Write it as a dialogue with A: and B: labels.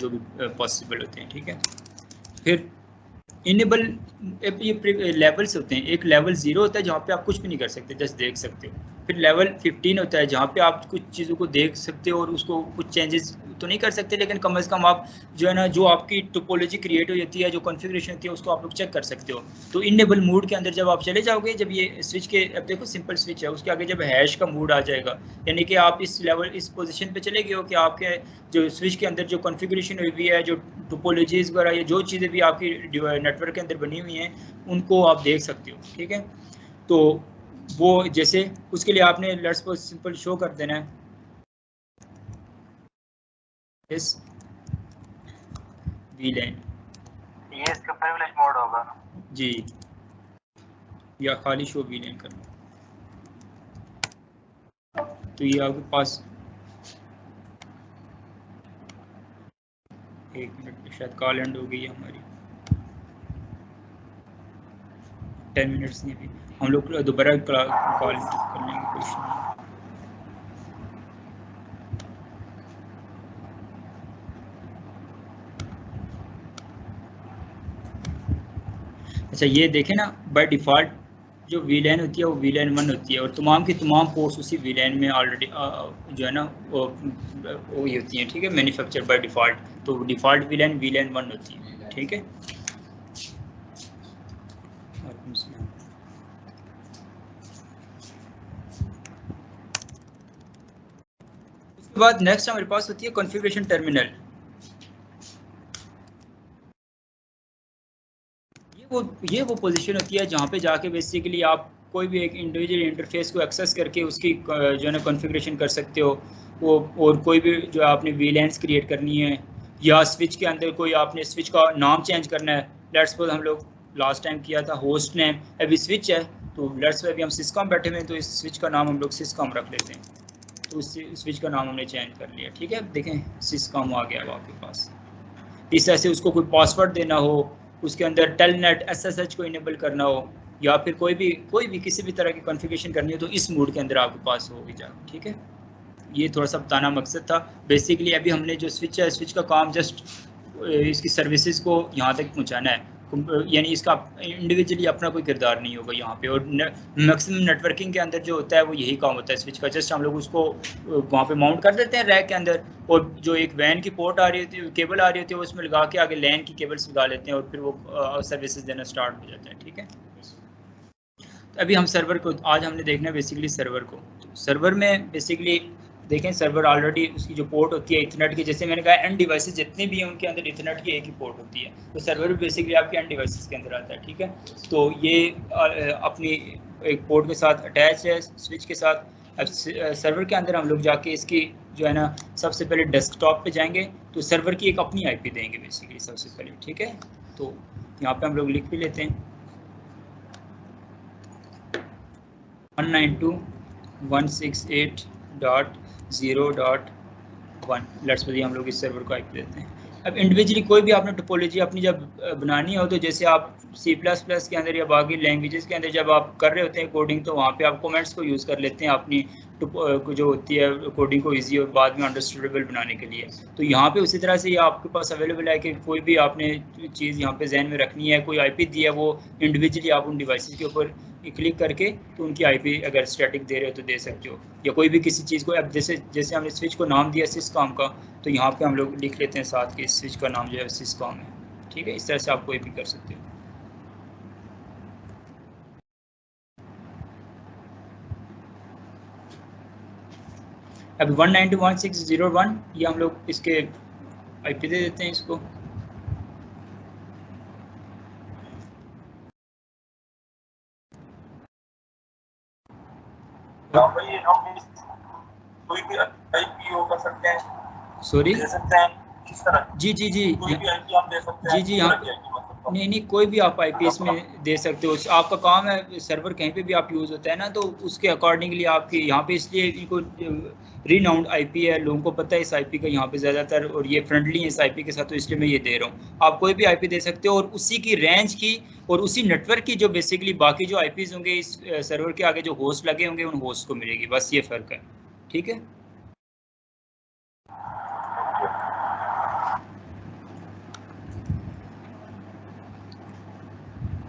A: जो भी पॉसिबल होते हैं, ठीक है। फिर इनेबल ये लेवल्स होते हैं। एक लेवल 0 होता है जहाँ पे आप कुछ भी नहीं कर सकते, जस्ट देख सकते हो। फिर लेवल 15 होता है जहाँ पे आप कुछ चीज़ों को देख सकते हो और उसको कुछ चेंजेस तो नहीं कर सकते, लेकिन कम से कम आप जो है ना, जो आपकी टोपोलॉजी क्रिएट हो जाती है, जो कॉन्फ़िगरेशन होती है, उसको आप लोग चेक कर सकते हो। तो इनेबल मोड के अंदर जब आप चले जाओगे, जब ये स्विच के, अब देखो सिंपल स्विच है, उसके आगे जब हैश का मोड आ जाएगा, यानी कि आप इस लेवल, इस पोजीशन पे चले गए हो कि आपके जो स्विच के अंदर जो कॉन्फ़िगरेशन हुई हुई है, जो टोपोलॉजीज वगैरह, या जो चीज़ें भी आपकी नेटवर्क के अंदर बनी हुई हैं, उनको आप देख सकते हो, ठीक है। तो वो जैसे उसके लिए आपने लेट्स सपोज सिंपल शो कर देना है इस VLAN,
B: ये इसका प्रिविलेज मोड होगा
A: जी, या खाली शो VLAN करना। तो ये आपके पास 1 मिनट, शायद कॉल एंड हो गई है हमारी, 10 मिनट्स नहीं भी, हम लोग दोबारा कॉल कर लेंगे, कुछ नहीं। अच्छा ये देखें ना, बाय डिफ़ॉल्ट जो VLAN होती है वो VLAN 1 होती है, और तमाम की तमाम पोर्ट्स उसी VLAN में ऑलरेडी जो है ना वो होती हैं, ठीक है, मैन्युफैक्चर बाय डिफ़ॉल्ट। तो डिफ़ॉल्ट VLAN 1 होती है, ठीक है। उसके बाद नेक्स्ट हमारे पास होती है कॉन्फ़िगरेशन टर्मिनल। ये वो पोजीशन होती है जहाँ पे जाके बेसिकली आप कोई भी एक इंडिविजुअल इंटरफेस को एक्सेस करके उसकी जो है ना कॉन्फ़िगरेशन कर सकते हो। वो और कोई भी जो आपने VLANs क्रिएट करनी है, या स्विच के अंदर कोई आपने स्विच का नाम चेंज करना है। लेट्स सपोज हम लोग लास्ट टाइम किया था होस्ट नेम, अभी स्विच है, तो लेट्स सपोज अभी हम सिस्कॉम बैठे हुए हैं, तो इस स्विच का नाम हम लोग सिस्कॉम रख लेते हैं। तो उस स्विच का नाम हमने चेंज कर लिया, ठीक है, देखें सिस्कॉम आ गया अब आपके पास। इस तरह से उसको कोई पासवर्ड देना हो, उसके अंदर टेलनेट SSH को इनेबल करना हो, या फिर कोई भी किसी भी तरह की कॉन्फ़िगरेशन करनी हो, तो इस मोड के अंदर आपके पास होगी जा, ठीक है। ये थोड़ा सा बताना मकसद था। बेसिकली अभी हमने जो स्विच है, स्विच का काम जस्ट इसकी सर्विसेज को यहाँ तक पहुँचाना है, यानी इसका इंडिविजुअली अपना कोई किरदार नहीं होगा यहाँ पे। और मैक्सिमम नेटवर्किंग के अंदर जो होता है वो यही काम होता है स्विच का, जस्ट हम लोग उसको वहाँ पे माउंट कर देते हैं रैक के अंदर, और जो एक वैन की पोर्ट आ रही होती है, केबल आ रही होती है, उसमें लगा के आगे लैन की केबल्स लगा लेते हैं, और फिर वो सर्विसेज देना स्टार्ट हो जाता है, ठीक है। तो अभी हम सर्वर को, आज हमने देखना है बेसिकली सर्वर को। तो सर्वर में बेसिकली देखें, सर्वर ऑलरेडी उसकी जो पोर्ट होती है इथरनेट की, जैसे मैंने कहा एंड डिवाइसेस जितने भी हैं उनके अंदर इथरनेट की एक ही पोर्ट होती है, तो सर्वर भी बेसिकली आपके एंड डिवाइसेस के अंदर आता है, ठीक है। तो ये अपनी एक पोर्ट के साथ अटैच है स्विच के साथ। अब सर्वर के अंदर हम लोग जाके इसकी जो है ना, सबसे पहले डेस्कटॉप पे जाएंगे, तो सर्वर की एक अपनी IP देंगे बेसिकली सबसे पहले, ठीक है। तो यहाँ पे हम लोग लिख भी लेते हैं 192.168.0.1। लेट्स सपोज हम लोग इस सर्वर को IP देते हैं। अब इंडिविजुअली कोई भी आपने टोपोलॉजी अपनी जब बनानी हो, तो जैसे आप C++ के अंदर या बाकी लैंग्वेजेस के अंदर जब आप कर रहे होते हैं कोडिंग, तो वहाँ पे आप कमेंट्स को यूज़ कर लेते हैं अपनी जो होती है कोडिंग को इजी और बाद में अंडरस्टैंडेबल बनाने के लिए। तो यहाँ पे उसी तरह से ये आपके पास अवेलेबल है कि कोई भी आपने चीज़ यहाँ पे जहन में रखनी है, कोई IP दी है, वो इंडिविजुअली आप उन डिवाइसेस के ऊपर क्लिक करके तो उनकी IP अगर स्टैटिक दे रहे हो तो दे सकते हो, या कोई भी किसी चीज़ को। अब जैसे हमने स्विच को नाम दिया सिस्कॉम का, तो यहाँ पे हम लोग लिख लेते हैं साथ के स्विच का नाम जो है सिस्कॉम है, ठीक है। इस तरह से आप कोई भी कर सकते हो। अब 192.168.0.1 ये हम लोग इसके IP दे देते हैं इसको।
B: कोई भी IP कर सकते हैं,
A: सॉरी
B: दे सकते हैं किस तरह?
A: जी
B: कोई भी IP आप दे सकते हैं
A: जी हाँ, नहीं कोई भी आप IP इसमें दे सकते हो। आपका काम है, सर्वर कहीं पे भी आप यूज़ होता है ना, तो उसके अकॉर्डिंगली आपके यहाँ पे, इसलिए इनको रीनाउंड IP है, लोगों को पता है इस IP का यहाँ पे ज़्यादातर, और ये फ्रेंडली है इस IP के साथ, तो इसलिए मैं ये दे रहा हूँ। आप कोई भी IP दे सकते हो, और उसी की रेंज की और उसी नेटवर्क की जो बेसिकली बाकी जो IPs होंगे इस सर्वर के आगे जो होस्ट लगे होंगे, उन होस्ट को मिलेगी, बस ये फ़र्क है, ठीक है।